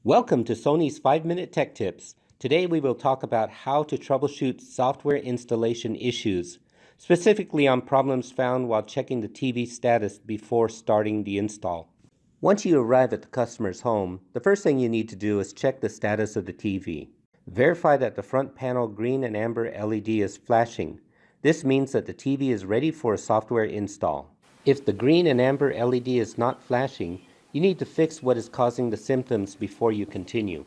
Welcome to Sony's 5-Minute Tech Tips. Today we will talk about how to troubleshoot software installation issues, specifically on problems found while checking the TV status before starting the install. Once you arrive at the customer's home, the first thing you need to do is check the status of the TV. Verify that the front panel green and amber LED is flashing. This means that the TV is ready for a software install. If the green and amber LED is not flashing, you need to fix what is causing the symptoms before you continue.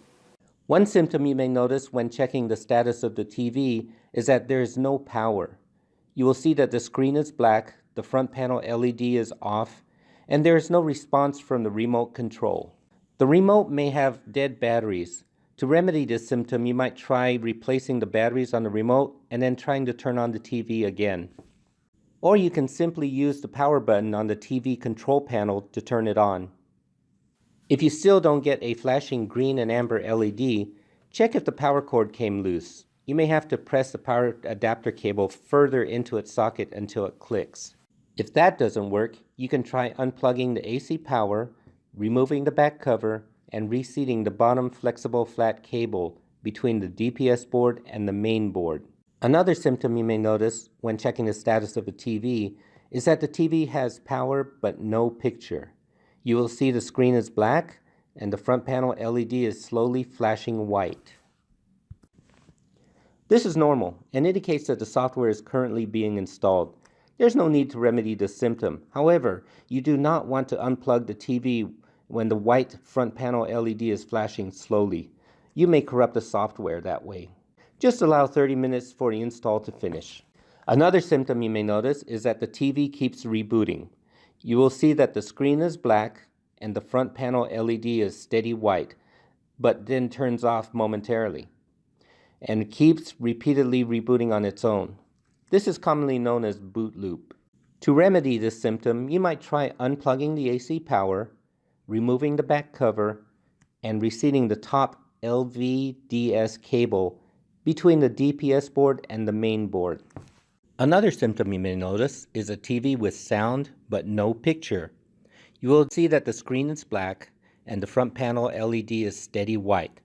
One symptom you may notice when checking the status of the TV is that there is no power. You will see that the screen is black, the front panel LED is off, and there is no response from the remote control. The remote may have dead batteries. To remedy this symptom, you might try replacing the batteries on the remote and then trying to turn on the TV again. Or you can simply use the power button on the TV control panel to turn it on. If you still don't get a flashing green and amber LED, check if the power cord came loose. You may have to press the power adapter cable further into its socket until it clicks. If that doesn't work, you can try unplugging the AC power, removing the back cover, and reseating the bottom flexible flat cable between the DPS board and the main board. Another symptom you may notice when checking the status of the TV is that the TV has power but no picture. You will see the screen is black and the front panel LED is slowly flashing white. This is normal and indicates that the software is currently being installed. There's no need to remedy this symptom. However, you do not want to unplug the TV when the white front panel LED is flashing slowly. You may corrupt the software that way. Just allow 30 minutes for the install to finish. Another symptom you may notice is that the TV keeps rebooting. You will see that the screen is black and the front panel LED is steady white, but then turns off momentarily and keeps repeatedly rebooting on its own. This is commonly known as boot loop. To remedy this symptom, you might try unplugging the AC power, removing the back cover, and reseating the top LVDS cable between the DPS board and the main board. Another symptom you may notice is a TV with sound but no picture. You will see that the screen is black and the front panel LED is steady white,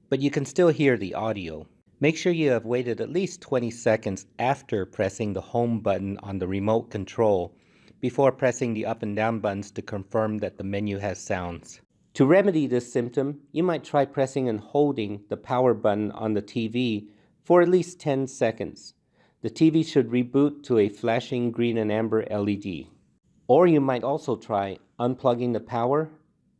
but you can still hear the audio. Make sure you have waited at least 20 seconds after pressing the home button on the remote control before pressing the up and down buttons to confirm that the menu has sounds. To remedy this symptom, you might try pressing and holding the power button on the TV for at least 10 seconds. The TV should reboot to a flashing green and amber LED. Or you might also try unplugging the power,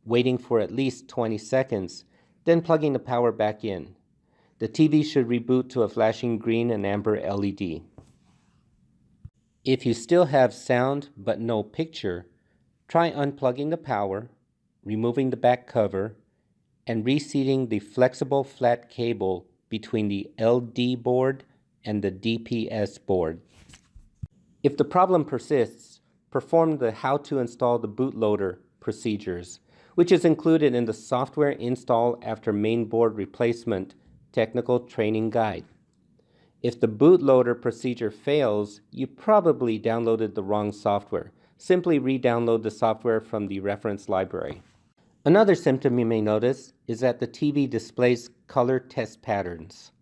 waiting for at least 20 seconds, then plugging the power back in. The TV should reboot to a flashing green and amber LED. If you still have sound but no picture, try unplugging the power, removing the back cover, and reseating the flexible flat cable between the LD board and the DPS board. If the problem persists, perform the How to Install the Bootloader procedures, which is included in the Software Install After Mainboard Replacement Technical Training Guide. If the bootloader procedure fails, you probably downloaded the wrong software. Simply re-download the software from the reference library. Another symptom you may notice is that the TV displays color test patterns.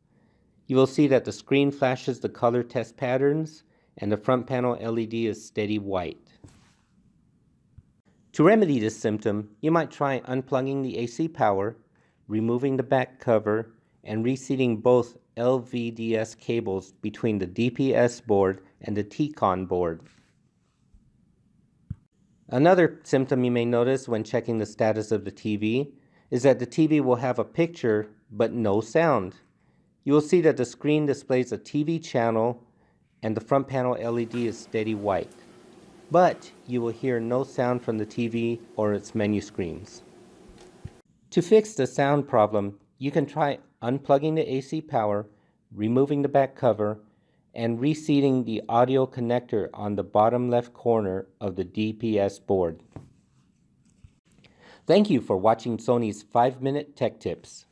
You will see that the screen flashes the color test patterns and the front panel LED is steady white. To remedy this symptom, you might try unplugging the AC power, removing the back cover, and reseating both LVDS cables between the DPS board and the TCON board. Another symptom you may notice when checking the status of the TV is that the TV will have a picture but no sound. You will see that the screen displays a TV channel and the front panel LED is steady white, but you will hear no sound from the TV or its menu screens. To fix the sound problem, you can try unplugging the AC power, removing the back cover, and reseating the audio connector on the bottom left corner of the DPS board. Thank you for watching Sony's 5-Minute Tech Tips.